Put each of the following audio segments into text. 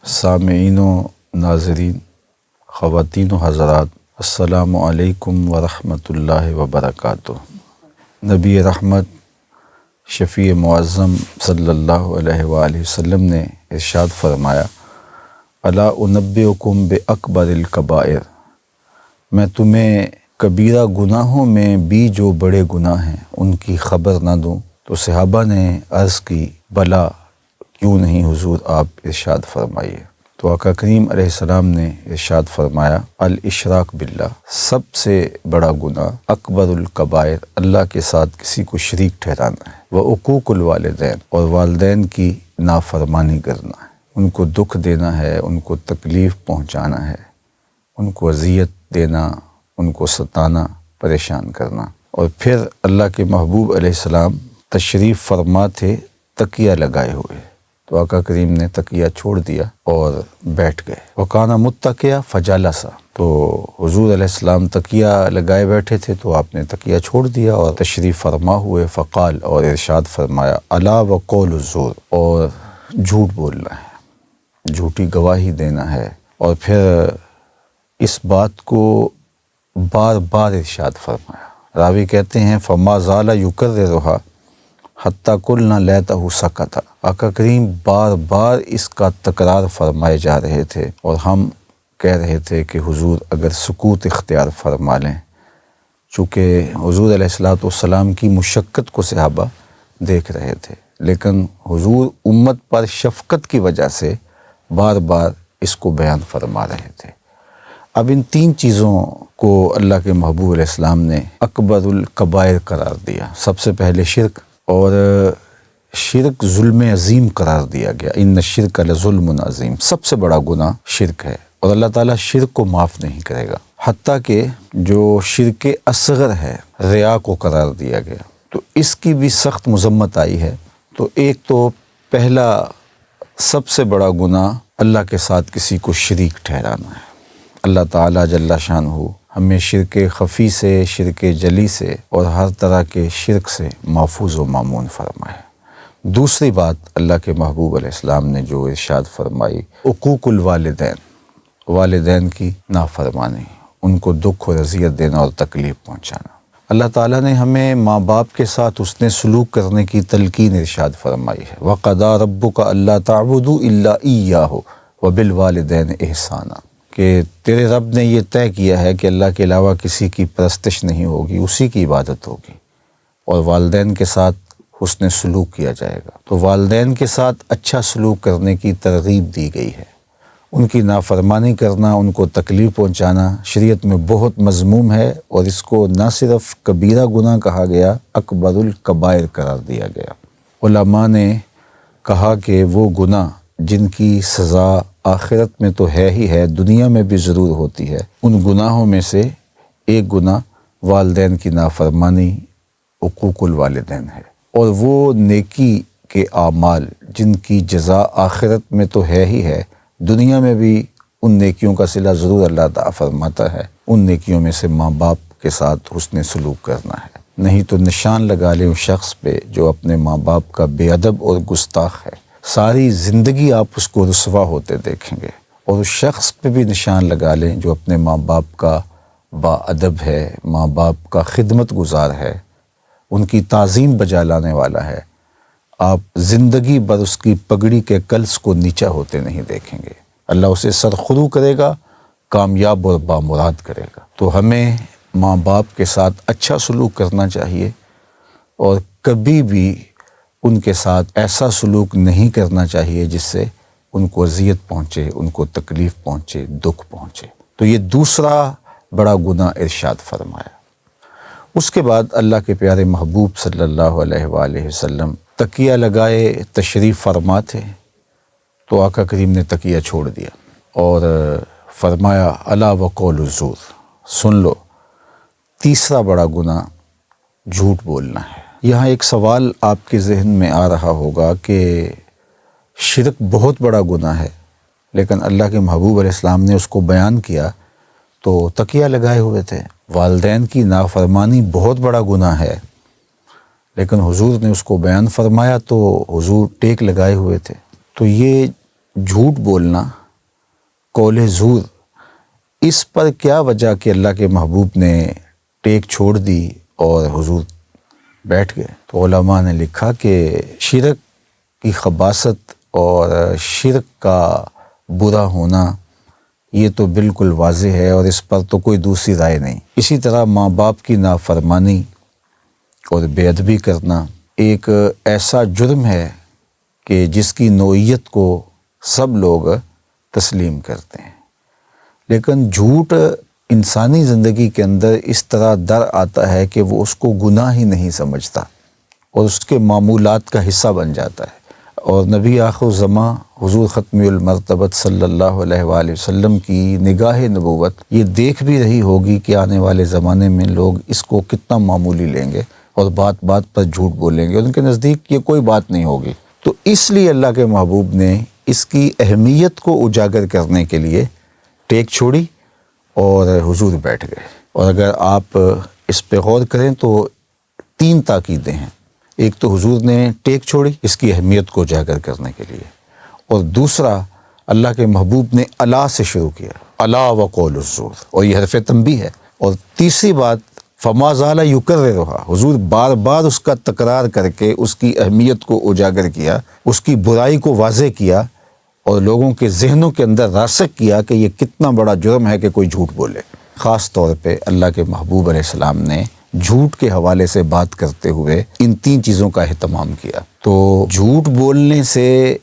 سامعین و ناظرین، خواتین و حضرات، السلام علیکم ورحمۃ اللہ وبرکاتہ۔ نبی رحمت شفیع معظم صلی اللہ علیہ وآلہ وسلم نے ارشاد فرمایا، الا انبئکم باکبر الکبائر، میں تمہیں کبیرہ گناہوں میں بھی جو بڑے گناہ ہیں ان کی خبر نہ دوں؟ تو صحابہ نے عرض کی، بلا، کیوں نہیں حضور، آپ ارشاد فرمائیے۔ تو آقا کریم علیہ السلام نے ارشاد فرمایا، الاشراک باللہ، سب سے بڑا گناہ اکبر الکبائر، اللہ کے ساتھ کسی کو شریک ٹھہرانا ہے، وعقوق الوالدین، اور والدین کی نافرمانی کرنا ہے، ان کو دکھ دینا ہے، ان کو تکلیف پہنچانا ہے، ان کو اذیت دینا، ان کو ستانا، پریشان کرنا۔ اور پھر اللہ کے محبوب علیہ السلام تشریف فرما تھے تکیہ لگائے ہوئے، تو آقا کریم نے تکیہ چھوڑ دیا اور بیٹھ گئے۔ وکانا متکئا فجلس، تو حضور علیہ السلام تکیہ لگائے بیٹھے تھے تو آپ نے تکیہ چھوڑ دیا اور تشریف فرما ہوئے، فقال، اور ارشاد فرمایا، الا وقول الزور، اور جھوٹ بولنا ہے، جھوٹی گواہی دینا ہے۔ اور پھر اس بات کو بار بار ارشاد فرمایا۔ راوی کہتے ہیں، فما زال یکررھا حتی قلنا لیتہ سکت، آقا کریم بار بار اس کا تکرار فرمائے جا رہے تھے اور ہم کہہ رہے تھے کہ حضور اگر سکوت اختیار فرما لیں، چونکہ حضور علیہ السلام کی مشقت کو صحابہ دیکھ رہے تھے، لیکن حضور امت پر شفقت کی وجہ سے بار بار اس کو بیان فرما رہے تھے۔ اب ان تین چیزوں کو اللہ کے محبوب علیہ السلام نے اکبر الکبائر قرار دیا۔ سب سے پہلے شرک، اور شرک ظلم عظیم قرار دیا گیا، ان الشرک لظلم عظیم، سب سے بڑا گناہ شرک ہے، اور اللہ تعالیٰ شرک کو معاف نہیں کرے گا۔ حتیٰ کہ جو شرک اصغر ہے، ریا کو قرار دیا گیا، تو اس کی بھی سخت مذمت آئی ہے۔ تو ایک تو پہلا سب سے بڑا گناہ اللہ کے ساتھ کسی کو شریک ٹھہرانا ہے۔ اللہ تعالیٰ جل شانہ ہمیں شرک خفی سے، شرک جلی سے اور ہر طرح کے شرک سے محفوظ و مامون فرمائے۔ دوسری بات اللہ کے محبوب علیہ السلام نے جو ارشاد فرمائی، عقوق الوالدین، والدین کی نافرمانی، ان کو دکھ اور اذیت دینا اور تکلیف پہنچانا۔ اللہ تعالیٰ نے ہمیں ماں باپ کے ساتھ حسن سلوک کرنے کی تلقین ارشاد فرمائی ہے، وَقَضَىٰ رَبُّكَ أَلَّا تَعْبُدُوا إِلَّا إِيَّاهُ وَبِالْوَالِدَيْنِ إِحْسَانًا، کہ تیرے رب نے یہ طے کیا ہے کہ اللہ کے علاوہ کسی کی پرستش نہیں ہوگی، اسی کی عبادت ہوگی، اور والدین کے ساتھ حسن سلوک کیا جائے گا۔ تو والدین کے ساتھ اچھا سلوک کرنے کی ترغیب دی گئی ہے۔ ان کی نافرمانی کرنا، ان کو تکلیف پہنچانا شریعت میں بہت مذموم ہے، اور اس کو نہ صرف کبیرہ گناہ کہا گیا، اکبر الکبائر قرار دیا گیا۔ علماء نے کہا کہ وہ گناہ جن کی سزا آخرت میں تو ہے ہی ہے، دنیا میں بھی ضرور ہوتی ہے، ان گناہوں میں سے ایک گناہ والدین کی نافرمانی، عقوق الوالدین ہے۔ اور وہ نیکی کے اعمال جن کی جزا آخرت میں تو ہے ہی ہے، دنیا میں بھی ان نیکیوں کا صلہ ضرور اللہ تعالیٰ فرماتا ہے، ان نیکیوں میں سے ماں باپ کے ساتھ حسن سلوک کرنا ہے، نہیں تو نشان لگا لیں اس شخص پہ جو اپنے ماں باپ کا بے ادب اور گستاخ ہے، ساری زندگی آپ اس کو رسوا ہوتے دیکھیں گے۔ اور اس شخص پہ بھی نشان لگا لیں جو اپنے ماں باپ کا با ادب ہے، ماں باپ کا خدمت گزار ہے، ان کی تعظیم بجا لانے والا ہے، آپ زندگی بھر اس کی پگڑی کے کلس کو نیچا ہوتے نہیں دیکھیں گے۔ اللہ اسے سرخرو کرے گا، کامیاب اور بامراد کرے گا۔ تو ہمیں ماں باپ کے ساتھ اچھا سلوک کرنا چاہیے، اور کبھی بھی ان کے ساتھ ایسا سلوک نہیں کرنا چاہیے جس سے ان کو اذیت پہنچے، ان کو تکلیف پہنچے، دکھ پہنچے۔ تو یہ دوسرا بڑا گناہ ارشاد فرمایا۔ اس کے بعد اللہ کے پیارے محبوب صلی اللہ علیہ وآلہ وسلم تکیہ لگائے تشریف فرما تھے، تو آقا کریم نے تکیہ چھوڑ دیا اور فرمایا، الا وقول الزور، سن لو، تیسرا بڑا گناہ جھوٹ بولنا ہے۔ یہاں ایک سوال آپ کے ذہن میں آ رہا ہوگا کہ شرک بہت بڑا گناہ ہے، لیکن اللہ کے محبوب علیہ السلام نے اس کو بیان کیا تو تکیہ لگائے ہوئے تھے۔ والدین کی نافرمانی بہت بڑا گناہ ہے، لیکن حضور نے اس کو بیان فرمایا تو حضور ٹیک لگائے ہوئے تھے۔ تو یہ جھوٹ بولنا، قول زور، اس پر کیا وجہ کہ اللہ کے محبوب نے ٹیک چھوڑ دی اور حضور بیٹھ گئے؟ تو علماء نے لکھا کہ شرک کی خباثت اور شرک کا برا ہونا یہ تو بالکل واضح ہے، اور اس پر تو کوئی دوسری رائے نہیں۔ اسی طرح ماں باپ کی نافرمانی اور بے ادبی کرنا ایک ایسا جرم ہے کہ جس کی نوعیت کو سب لوگ تسلیم کرتے ہیں، لیکن جھوٹ انسانی زندگی کے اندر اس طرح در آتا ہے کہ وہ اس کو گناہ ہی نہیں سمجھتا اور اس کے معمولات کا حصہ بن جاتا ہے۔ اور نبی آخر الزماں حضور ختم المرتبت صلی اللہ علیہ وآلہ وسلم کی نگاہ نبوت یہ دیکھ بھی رہی ہوگی کہ آنے والے زمانے میں لوگ اس کو کتنا معمولی لیں گے اور بات بات پر جھوٹ بولیں گے، ان کے نزدیک یہ کوئی بات نہیں ہوگی۔ تو اس لیے اللہ کے محبوب نے اس کی اہمیت کو اجاگر کرنے کے لیے ٹیک چھوڑی اور حضور بیٹھ گئے۔ اور اگر آپ اس پہ غور کریں تو 3 تاکیدیں ہیں۔ ایک تو حضور نے ٹیک چھوڑی اس کی اہمیت کو اجاگر کرنے کے لیے، اور دوسرا اللہ کے محبوب نے الا سے شروع کیا، الا وقول الزور، اور یہ حرف تنبیہ ہے۔ اور تیسری بات فما زال یکررھا، حضور بار بار اس کا تکرار کر کے اس کی اہمیت کو اجاگر کیا، اس کی برائی کو واضح کیا اور لوگوں کے ذہنوں کے اندر راسخ کیا کہ یہ کتنا بڑا جرم ہے کہ کوئی جھوٹ بولے۔ خاص طور پہ اللہ کے محبوب علیہ السلام نے جھوٹ کے حوالے سے بات کرتے ہوئے ان 3 چیزوں کا اہتمام کیا۔ تو جھوٹ بولنے سے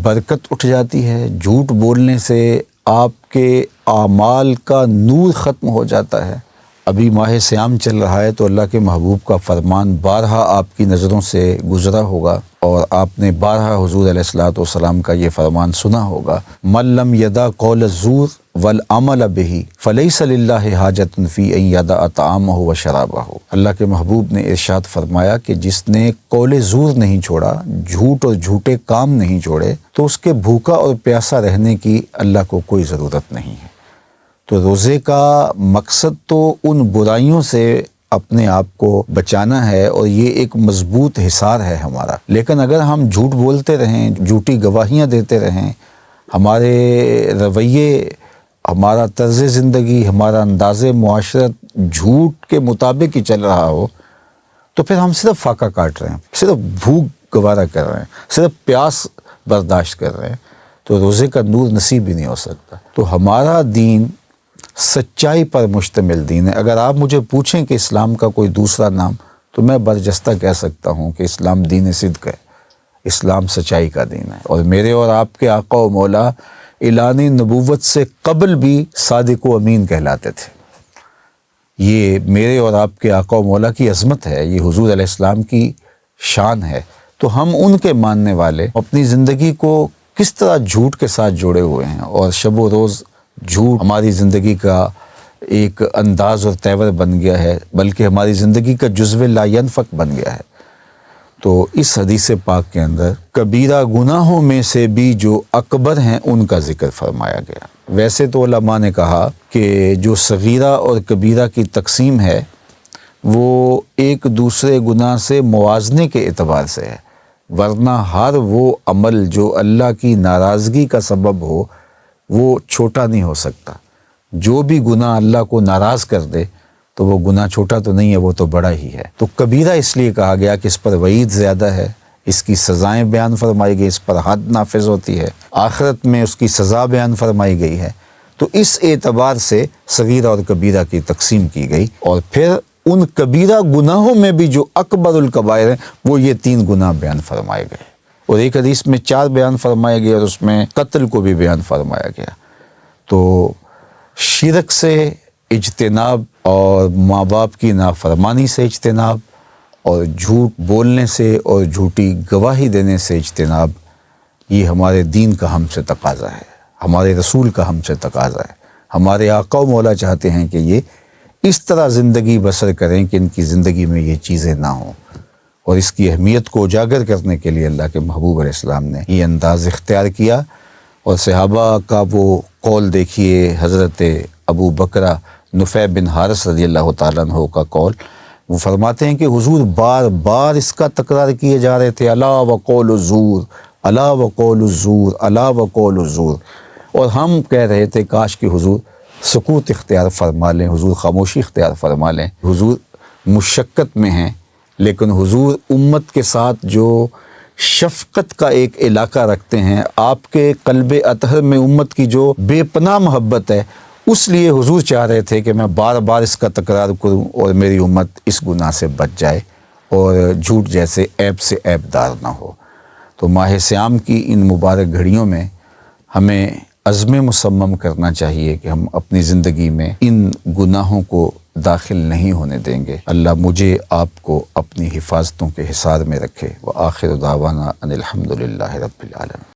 برکت اٹھ جاتی ہے، جھوٹ بولنے سے آپ کے اعمال کا نور ختم ہو جاتا ہے۔ ابھی ماہ صیام چل رہا ہے تو اللہ کے محبوب کا فرمان بارہا آپ کی نظروں سے گزرا ہوگا، اور آپ نے بارہا حضور علیہ الصلوۃ والسلام کا یہ فرمان سنا ہوگا، من لم یدع قول الزور والعمل به فلیس للہ حاجۃ فی ان یدع طعامہ وشرابہ۔ اللہ کے محبوب نے ارشاد فرمایا کہ جس نے قول زور نہیں چھوڑا، جھوٹ اور جھوٹے کام نہیں چھوڑے، تو اس کے بھوکا اور پیاسا رہنے کی اللہ کو کوئی ضرورت نہیں ہے۔ تو روزے کا مقصد تو ان برائیوں سے اپنے آپ کو بچانا ہے، اور یہ ایک مضبوط حصار ہے ہمارا۔ لیکن اگر ہم جھوٹ بولتے رہیں، جھوٹی گواہیاں دیتے رہیں، ہمارے رویے، ہمارا طرز زندگی، ہمارا انداز معاشرت جھوٹ کے مطابق ہی چل رہا ہو، تو پھر ہم صرف فاقہ کاٹ رہے ہیں، صرف بھوک گوارا کر رہے ہیں، صرف پیاس برداشت کر رہے ہیں، تو روزے کا نور نصیب ہی نہیں ہو سکتا۔ تو ہمارا دین سچائی پر مشتمل دین ہے۔ اگر آپ مجھے پوچھیں کہ اسلام کا کوئی دوسرا نام، تو میں برجستہ کہہ سکتا ہوں کہ اسلام دین صدق ہے، اسلام سچائی کا دین ہے۔ اور میرے اور آپ کے آقا و مولا اعلان نبوت سے قبل بھی صادق و امین کہلاتے تھے۔ یہ میرے اور آپ کے آقا و مولا کی عظمت ہے، یہ حضور علیہ السلام کی شان ہے۔ تو ہم ان کے ماننے والے اپنی زندگی کو کس طرح جھوٹ کے ساتھ جوڑے ہوئے ہیں، اور شب و روز جھوٹ ہماری زندگی کا ایک انداز اور تیور بن گیا ہے، بلکہ ہماری زندگی کا جزو لا ینفک بن گیا ہے۔ تو اس حدیث پاک کے اندر کبیرہ گناہوں میں سے بھی جو اکبر ہیں ان کا ذکر فرمایا گیا۔ ویسے تو علماء نے کہا کہ جو صغیرہ اور کبیرہ کی تقسیم ہے وہ ایک دوسرے گناہ سے موازنے کے اعتبار سے ہے، ورنہ ہر وہ عمل جو اللہ کی ناراضگی کا سبب ہو وہ چھوٹا نہیں ہو سکتا۔ جو بھی گناہ اللہ کو ناراض کر دے تو وہ گناہ چھوٹا تو نہیں ہے، وہ تو بڑا ہی ہے۔ تو کبیرہ اس لیے کہا گیا کہ اس پر وعید زیادہ ہے، اس کی سزائیں بیان فرمائی گئی، اس پر حد نافذ ہوتی ہے، آخرت میں اس کی سزا بیان فرمائی گئی ہے۔ تو اس اعتبار سے صغیرہ اور کبیرہ کی تقسیم کی گئی، اور پھر ان کبیرہ گناہوں میں بھی جو اکبر الکبائر ہیں وہ یہ 3 گناہ بیان فرمائے گئے، اور ایک حدیث میں 4 بیان فرمائے گئے، اور اس میں قتل کو بھی بیان فرمایا گیا۔ تو شرک سے اجتناب، اور ماں باپ کی نافرمانی سے اجتناب، اور جھوٹ بولنے سے اور جھوٹی گواہی دینے سے اجتناب، یہ ہمارے دین کا ہم سے تقاضا ہے، ہمارے رسول کا ہم سے تقاضا ہے۔ ہمارے آقا و مولا چاہتے ہیں کہ یہ اس طرح زندگی بسر کریں کہ ان کی زندگی میں یہ چیزیں نہ ہوں، اور اس کی اہمیت کو اجاگر کرنے کے لیے اللہ کے محبوب علیہ السلام نے یہ انداز اختیار کیا۔ اور صحابہ کا وہ قول دیکھیے، حضرت ابو بکرہ نفیع بن حارث رضی اللہ تعالیٰ عنہ کا قول، وہ فرماتے ہیں کہ حضور بار بار اس کا تکرار کیے جا رہے تھے، الا وقول الزور الا وقول الزور الا وقول الزور، اور ہم کہہ رہے تھے کاش کہ حضور سکوت اختیار فرما لیں، حضور خاموشی اختیار فرما لیں۔ حضور مشقت میں ہیں لیکن حضور امت کے ساتھ جو شفقت کا ایک علاقہ رکھتے ہیں، آپ کے قلب اطہر میں امت کی جو بے پناہ محبت ہے، اس لیے حضور چاہ رہے تھے کہ میں بار بار اس کا تکرار کروں اور میری امت اس گناہ سے بچ جائے اور جھوٹ جیسے عیب سے عیب دار نہ ہو۔ تو ماہ صیام کی ان مبارک گھڑیوں میں ہمیں عزم مصمم کرنا چاہیے کہ ہم اپنی زندگی میں ان گناہوں کو داخل نہیں ہونے دیں گے۔ اللہ مجھے آپ کو اپنی حفاظتوں کے حصار میں رکھے۔ وآخر دعوانا ان الحمد للہ رب العالمین۔